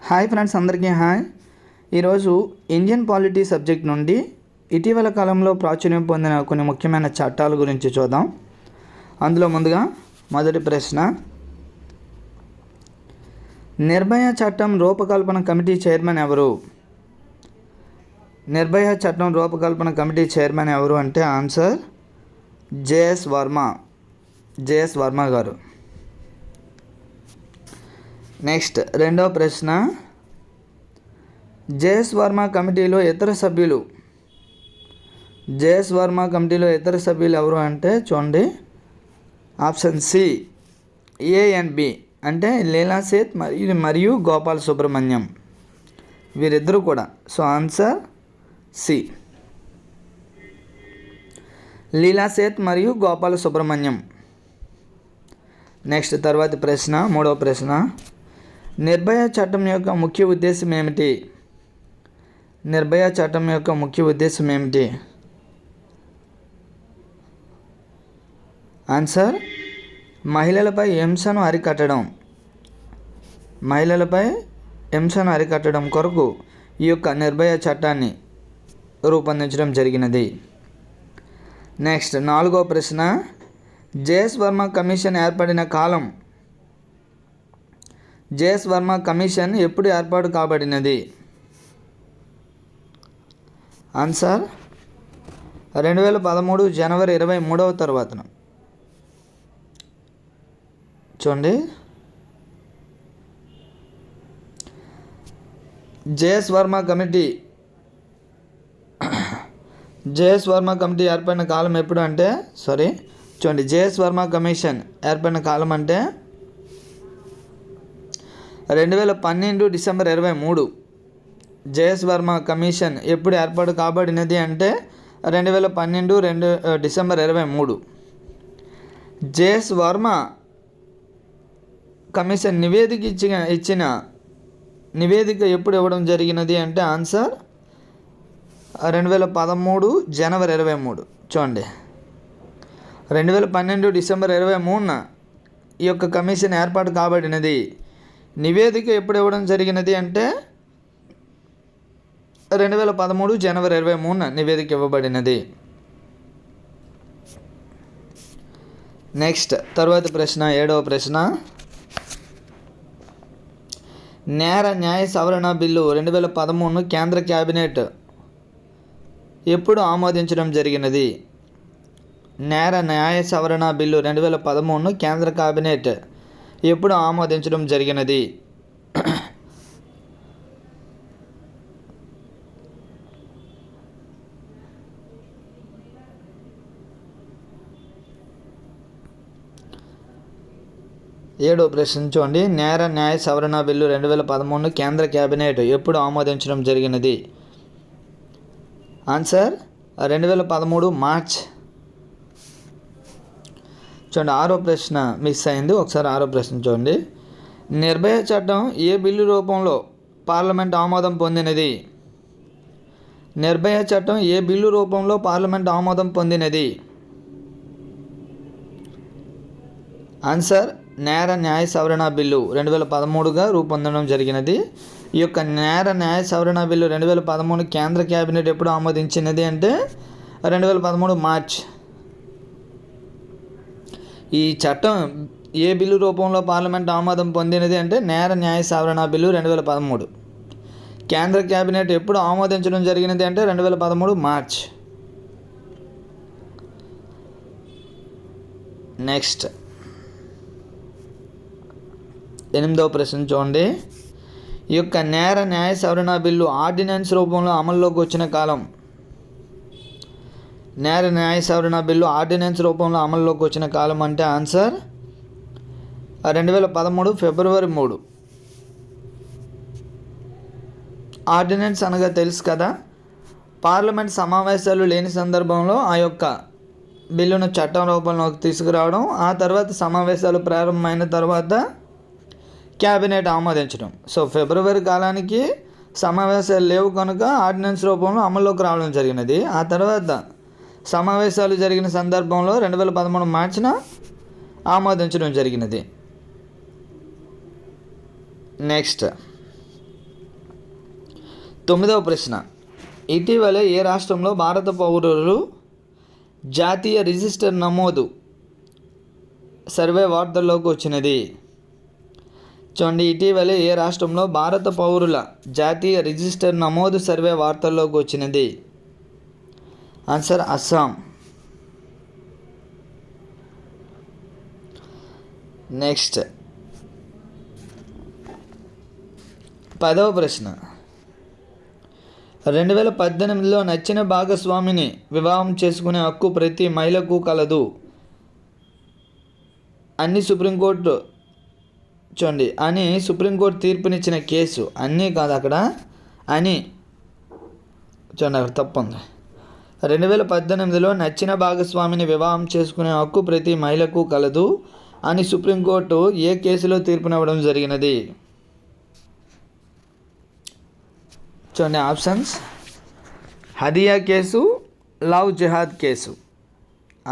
Hi friends, అందరికీ hi. ఈరోజు Indian polity subject నుండి ఇటీవల కాలంలో ప్రాచుర్యం పొందిన కొన్ని ముఖ్యమైన చట్టాల గురించి చూద్దాం. అందులో ముందుగా మొదటి ప్రశ్న, నిర్భయ చట్టం రూపకల్పన కమిటీ చైర్మన్ ఎవరు? నిర్భయ చట్టం రూపకల్పన కమిటీ చైర్మన్ ఎవరు అంటే ఆన్సర్ జేఎస్ వర్మ గారు. నెక్స్ట్ రెండవ ప్రశ్న, జేఎస్ వర్మ కమిటీలో ఇతర సభ్యులు ఎవరు అంటే చూడండి, option C A and B అంటే లీలా సేత్ మరియు గోపాల్ సుబ్రహ్మణ్యం, వీరిద్దరూ కూడా. So answer C, Leela Seth మరియు గోపాల సుబ్రహ్మణ్యం. నెక్స్ట్ తర్వాతి ప్రశ్న, మూడవ ప్రశ్న, నిర్భయ చట్టం యొక్క ముఖ్య ఉద్దేశం ఏమిటి? నిర్భయ చట్టం యొక్క ముఖ్య ఉద్దేశం ఏమిటి? ఆన్సర్ మహిళలపై హింసను అరికట్టడం కొరకు ఈ యొక్క నిర్భయ చట్టాన్ని రూపొందించడం జరిగినది. నెక్స్ట్ నాలుగో ప్రశ్న, జేఎస్ వర్మ కమిషన్ ఏర్పడిన కాలం. జేఎస్ వర్మ కమిషన్ ఎప్పుడు ఏర్పాటు కాబడినది? ఆన్సర్ 2013 జనవరి 23వ తర్వాతన. చూడండి, జేఎస్ వర్మ కమిటీ ఏర్పడిన కాలం ఎప్పుడు అంటే చూడండి, జేఎస్ వర్మ కమిషన్ ఏర్పడిన కాలం అంటే 2012 డిసెంబర్ 23. జేఎస్ వర్మ కమిషన్ ఎప్పుడు ఏర్పాటు కాబడినది అంటే 2012 డిసెంబర్ 23. జేఎస్ వర్మ కమిషన్ ఇచ్చిన నివేదిక ఎప్పుడు ఇవ్వడం జరిగినది అంటే ఆన్సర్ 2013 జనవరి 23. చూడండి, 2012 డిసెంబర్ 23న ఈ యొక్క కమిషన్ ఏర్పాటు కాబడినది. నివేదిక ఎప్పుడు ఇవ్వడం జరిగినది అంటే 2013 జనవరి 23న నివేదిక ఇవ్వబడినది. నెక్స్ట్ తరువాతి ప్రశ్న, ఏడవ ప్రశ్న, నేర న్యాయ సవరణ బిల్లు 2013ను కేంద్ర క్యాబినెట్ ఎప్పుడు ఆమోదించడం జరిగినది? నేర న్యాయ సవరణ బిల్లు 2013ను కేంద్ర క్యాబినెట్ ఎప్పుడు ఆమోదించడం జరిగినది? ఏడో ప్రశ్న చూడండి, నేర న్యాయ సవరణ బిల్లు 2013ను కేంద్ర క్యాబినెట్ ఎప్పుడు ఆమోదించడం జరిగినది? Answer 2013 March. చూడండి, ఆరో ప్రశ్న మిస్ అయింది, ఒకసారి ఆరో ప్రశ్న చూడండి, నిర్భయ చట్టం ఏ బిల్లు రూపంలో పార్లమెంట్ ఆమోదం పొందినది? నిర్భయ చట్టం ఏ బిల్లు రూపంలో పార్లమెంట్ ఆమోదం పొందినది? ఆన్సర్ నేర న్యాయ సవరణ బిల్లు 2013గా రూపొందడం జరిగినది. ఈ యొక్క నేర న్యాయ సవరణ బిల్లు 2013 కేంద్ర క్యాబినెట్ ఎప్పుడు ఆమోదించినది అంటే 2013 మార్చ్. ఈ చట్టం ఏ బిల్లు రూపంలో పార్లమెంట్ ఆమోదం పొందినది అంటే నేర న్యాయ సవరణ బిల్లు 2013. కేంద్ర క్యాబినెట్ ఎప్పుడు ఆమోదించడం జరిగినది అంటే 2013 మార్చ్. నెక్స్ట్ ఎనిమిదవ ప్రశ్న చూడండి, ఈ యొక్క నేర న్యాయ సవరణ బిల్లు ఆర్డినెన్స్ రూపంలో అమల్లోకి వచ్చిన కాలం. నేర న్యాయ సవరణ బిల్లు ఆర్డినెన్స్ రూపంలో అమల్లోకి వచ్చిన కాలం అంటే ఆన్సర్ 2013 ఫిబ్రవరి 3. ఆర్డినెన్స్ అనగా తెలుసు కదా, పార్లమెంట్ సమావేశాలు లేని సందర్భంలో ఆ యొక్క బిల్లును చట్టం రూపంలోకి తీసుకురావడం, ఆ తర్వాత సమావేశాలు ప్రారంభమైన తర్వాత క్యాబినెట్ ఆమోదించడం. సో ఫిబ్రవరి కాలానికి సమావేశాలు లేవు కనుక ఆర్డినెన్స్ రూపంలో అమల్లోకి రావడం జరిగినది. ఆ తర్వాత సమావేశాలు జరిగిన సందర్భంలో 2013 మార్చిన ఆమోదించడం జరిగినది. నెక్స్ట్ 9వ ప్రశ్న, ఇటీవలే ఏ రాష్ట్రంలో భారత పౌరులు జాతీయ రిజిస్టర్ నమోదు సర్వే వార్తల్లోకి వచ్చినది? చూడండి, ఇటీవలే ఏ రాష్ట్రంలో భారత పౌరుల జాతీయ రిజిస్టర్ నమోదు సర్వే వార్తల్లోకి వచ్చినది? ఆన్సర్ అస్సాం. నెక్స్ట్ 10వ ప్రశ్న, 2018లో నచ్చిన భాగస్వామిని వివాహం చేసుకునే హక్కు ప్రతి మహిళకు కలదు అని సుప్రీంకోర్టు తీర్పునిచ్చిన కేసు. అన్నీ కాదు అక్కడ, అని చూడండి, అక్కడ తప్పు ఉంది. 2018లో నచ్చిన భాగస్వామిని వివాహం చేసుకునే హక్కు ప్రతి మహిళకు కలదు అని సుప్రీంకోర్టు ఏ కేసులో తీర్పునివ్వడం జరిగినది? చూడండి ఆప్షన్స్: హదియా కేసు, లవ్ జిహాద్ కేసు.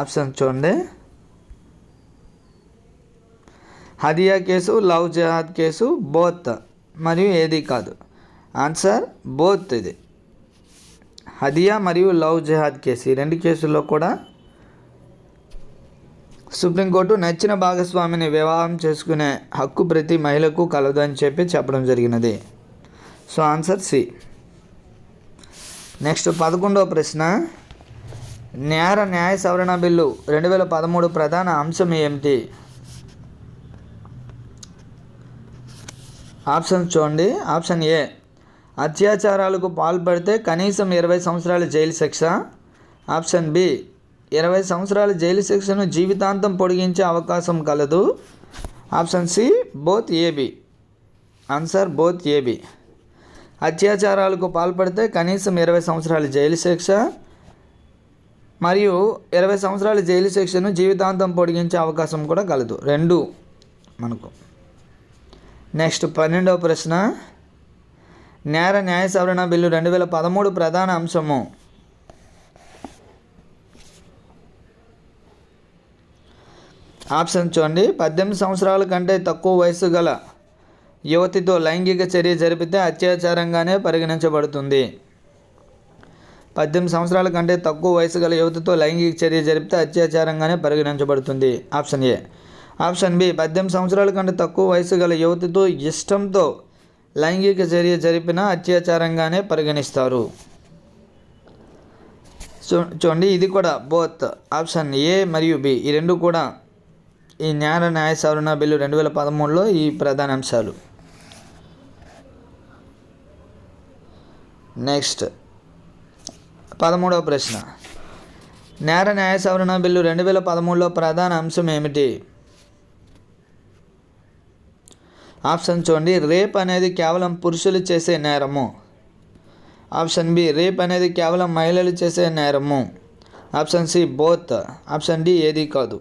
ఆప్షన్స్ చూడండి: హదియా కేసు, లవ్ జిహాద్ కేసు, బోత్ మరియు ఏది కాదు. Answer both. ఇది హదియా మరియు లవ్ జిహాద్ కేసు. ఈ రెండు కేసుల్లో కూడా సుప్రీంకోర్టు నచ్చిన భాగస్వామిని వివాహం చేసుకునే హక్కు ప్రతి మహిళకు కలదు అని చెప్పడం జరిగినది. So answer C. నెక్స్ట్ 11వ ప్రశ్న, న్యాయ సవరణ బిల్లు 2013 ప్రధాన అంశం ఏమిటి? ఆప్షన్ చూడండి. ఆప్షన్ ఏ, అత్యాచారాలకు పాల్పడితే కనీసం 20 సంవత్సరాల జైలు శిక్ష. ఆప్షన్ బి, 20 సంవత్సరాల జైలు శిక్షను జీవితాంతం పొడిగించే అవకాశం కలదు. Option C, both A B. Answer both A B. అత్యాచారాలకు పాల్పడితే కనీసం 20 సంవత్సరాల జైలు శిక్ష మరియు 20 సంవత్సరాల జైలు శిక్షను జీవితాంతం పొడిగించే అవకాశం కూడా కలదు, రెండు మనకు. నెక్స్ట్ 12వ ప్రశ్న, న్యాయ సవరణ బిల్లు 2013 ప్రధాన అంశము. ఆప్షన్ చూడండి. 18 సంవత్సరాల కంటే తక్కువ వయసు గల యువతితో లైంగిక చర్య జరిపితే అత్యాచారంగానే పరిగణించబడుతుంది. 18 సంవత్సరాల కంటే తక్కువ వయసు గల యువతితో లైంగిక చర్య జరిపితే అత్యాచారంగానే పరిగణించబడుతుంది. Option A. ఆప్షన్ బి, 18 సంవత్సరాల కంటే తక్కువ వయసు గల యువతితో ఇష్టంతో లైంగిక చర్య జరిపిన అత్యాచారంగానే పరిగణిస్తారు. చూడండి, ఇది కూడా బోత్. ఆప్షన్ ఏ మరియు బి ఈ రెండు కూడా ఈ న్యాయ సవరణ బిల్లు 2013లో ఈ ప్రధాన అంశాలు. నెక్స్ట్ 13వ ప్రశ్న, న్యాయ సవరణ బిల్లు 2013లో ప్రధాన అంశం ఏమిటి? ఆప్షన్ చూడండి. రేప్ అనేది కేవలం పురుషులు చేసే నేరము. ఆప్షన్ బి, రేప్ అనేది కేవలం మహిళలు చేసే నేరము. Option C, both. Option D, ఏది కాదు.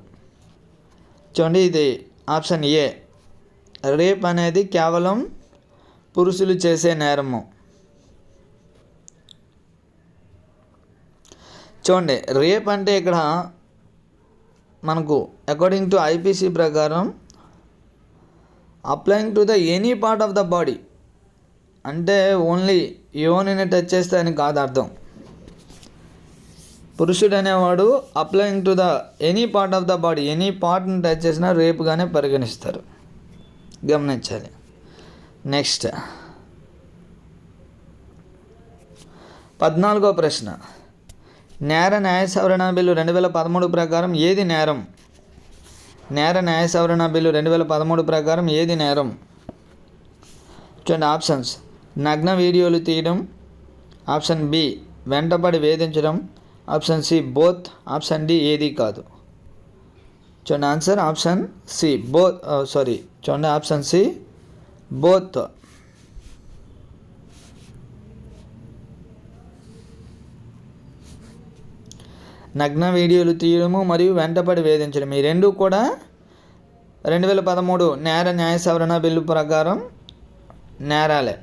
చూడండి, ఇది ఆప్షన్ ఏ, రేప్ అనేది కేవలం పురుషులు చేసే నేరము. చూడండి, రేప్ అంటే ఇక్కడ మనకు అకార్డింగ్ టు ఐపీసీ ప్రకారం applying to the any part of the body, అంటే ఓన్లీ యోనిని టచ్ చేస్తే అని కాదు అర్థం. పురుషుడు అనేవాడు applying to the any part of the body, any పార్ట్ని టచ్ చేసినా రేపుగానే పరిగణిస్తారు, గమనించాలి. నెక్స్ట్ 14వ ప్రశ్న, న్యాయ సవరణ బిల్లు 2013 ప్రకారం ఏది నేరం? న్యాయ సవరణ బిల్లు 2013 ప్రకారం ఏది నేరం? చూడండి ఆప్షన్స్: నగ్న వీడియోలు తీయడం. ఆప్షన్ బి, వెంటపడి వేధించడం. Option C, both. Option D, ఏది కాదు. చూడండి ఆన్సర్ ఆప్షన్ సి, బోత్. చూడండి ఆప్షన్ సి, బోత్. నగ్న వీడియోలు తీయడము మరియు వెంటపడి వేధించడం ఈ రెండు కూడా 2013 న్యాయ సవరణ బిల్లు ప్రకారం నేరాలే.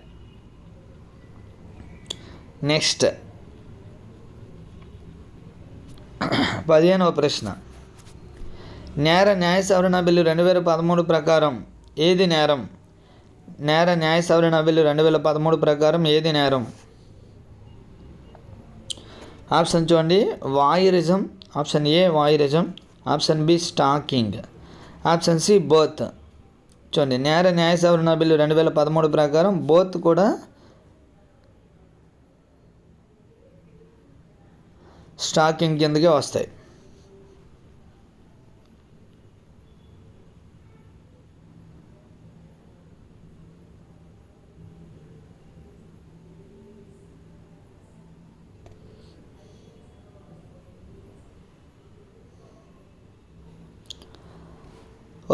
నెక్స్ట్ 15వ ప్రశ్న, న్యాయ సవరణ బిల్లు 2013 ప్రకారం ఏది నేరం? న్యాయ సవరణ బిల్లు 2013 ప్రకారం ఏది నేరం? ఆప్షన్ చూడండి voyeurism, option A voyeurism, option B stalking, option C both. చూడండి నేర న్యాయ సవరణ బిల్లు 2013 ప్రకారం బోత్ కూడా స్టాకింగ్ కిందకే వస్తాయి.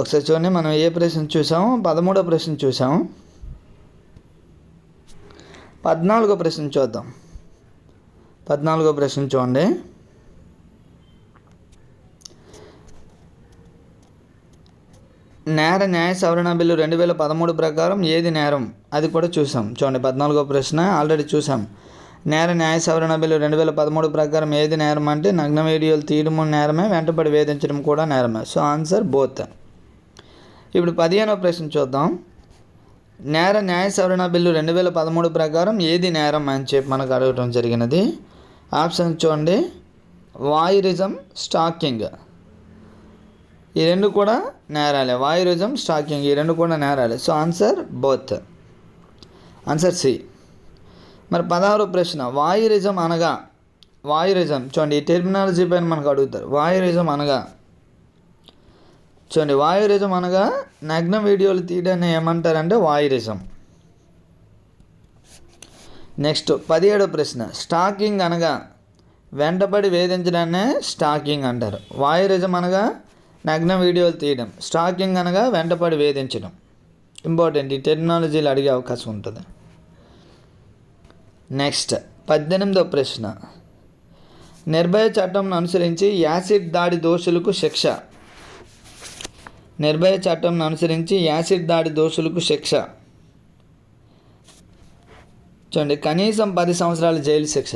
ఒకసారి చూడండి, మనం ఏ ప్రశ్న చూసాము? 13వ ప్రశ్న చూసాము. 14వ ప్రశ్న చూద్దాం. 14వ ప్రశ్న చూడండి. నేర న్యాయ సవరణ బిల్లు 2013 ప్రకారం ఏది నేరం? అది కూడా చూసాం. చూడండి 14వ ప్రశ్న ఆల్రెడీ చూసాం. నేర న్యాయ సవరణ బిల్లు 2013 ప్రకారం ఏది నేరం అంటే నగ్న వీడియోలు తీయడం నేరమే, వెంటబడి వేధించడం కూడా నేరమే. So answer both. ఇప్పుడు 15వ ప్రశ్న చూద్దాం. నేర న్యాయ సవరణ బిల్లు 2013 ప్రకారం ఏది నేరం అని చెప్పి మనకు అడగటం జరిగినది. ఆప్షన్ చూడండి వాయిరిజం, స్టాకింగ్, ఈ రెండు కూడా నేరాలే. వాయిరిజం, స్టాకింగ్ ఈ రెండు కూడా నేరాలే. So answer both, answer C. మరి 16వ ప్రశ్న వాయిరిజం అనగా, వాయిరిజం చూడండి ఈ టెర్మినాలజీ పైన మనకు అడుగుతారు. వాయిరిజం అనగా చూడండి వాయిరిజం అనగా నగ్న వీడియోలు తీయడాన్ని ఏమంటారంటే వాయిరిజం. నెక్స్ట్ 17వ ప్రశ్న స్టాకింగ్ అనగా వెంటబడి వేధించడాన్నే స్టాకింగ్ అంటారు. వాయిరిజం అనగా నగ్న వీడియోలు తీయడం, స్టాకింగ్ అనగా వెంటబడి వేధించడం. ఇంపార్టెంట్, ఈ టెర్మినాలజీలు అడిగే అవకాశం ఉంటుంది. నెక్స్ట్ 18వ ప్రశ్న నిర్భయ చట్టంను అనుసరించి యాసిడ్ దాడి దోషులకు శిక్ష. నిర్భయ చట్టంను అనుసరించి యాసిడ్ దాడి దోషులకు శిక్ష చూడండి కనీసం 10 సంవత్సరాల జైలు శిక్ష,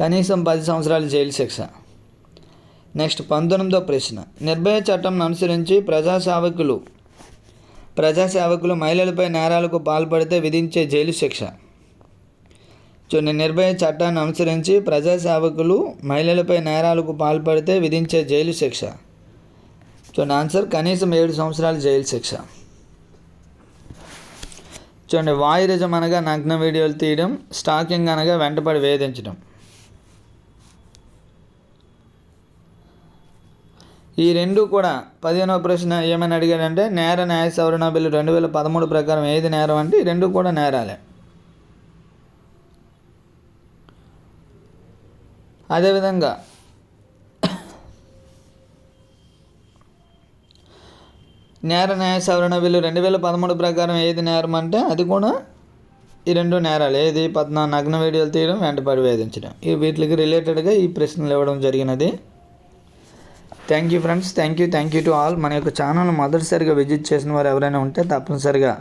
కనీసం 10 సంవత్సరాల జైలు శిక్ష. నెక్స్ట్ 19వ ప్రశ్న నిర్భయ చట్టంను అనుసరించి ప్రజాసేవకులు మహిళలపై నేరాలకు పాల్పడితే విధించే జైలు శిక్ష. చూడండి నిర్భయ చట్టాన్ని అనుసరించి ప్రజాసేవకులు మహిళలపై నేరాలకు పాల్పడితే విధించే జైలు శిక్ష. చూడండి ఆన్సర్ కనీసం 7 సంవత్సరాల జైలు శిక్ష. చూడండి వాయిరిజం అనగా నగ్న వీడియోలు తీయడం, స్టాకింగ్ అనగా వెంటబడి వేధించడం. ఈ రెండు కూడా 15వ ప్రశ్న ఏమని అడిగాడంటే నేర న్యాయ సవరణ బిల్లు 2013 ప్రకారం ఏది నేరం అంటే ఈ రెండు కూడా నేరాలే. అదేవిధంగా నేర న్యాయ సవరణ బిల్లు 2013 ప్రకారం ఏది నేరం అంటే అది కూడా ఈ రెండు నేరాలు. ఏది 14 నగ్న వీడియోలు తీయడం, వెంటబడి వేధించడం. ఈ వీటికి రిలేటెడ్గా ఈ ప్రశ్నలు ఇవ్వడం జరిగినది. Thank you friends, thank you to all. మన యొక్క ఛానల్ మొదటిసారిగా విజిట్ చేసిన వారు ఎవరైనా ఉంటే తప్పనిసరిగా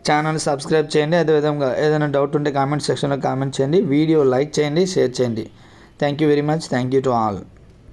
ఛానల్ సబ్స్క్రైబ్ చేయండి. అదేవిధంగా ఏదైనా డౌట్ ఉంటే కామెంట్ సెక్షన్లో కామెంట్ చేయండి. వీడియో లైక్ చేయండి, షేర్ చేయండి. Thank you very much, thank you to all.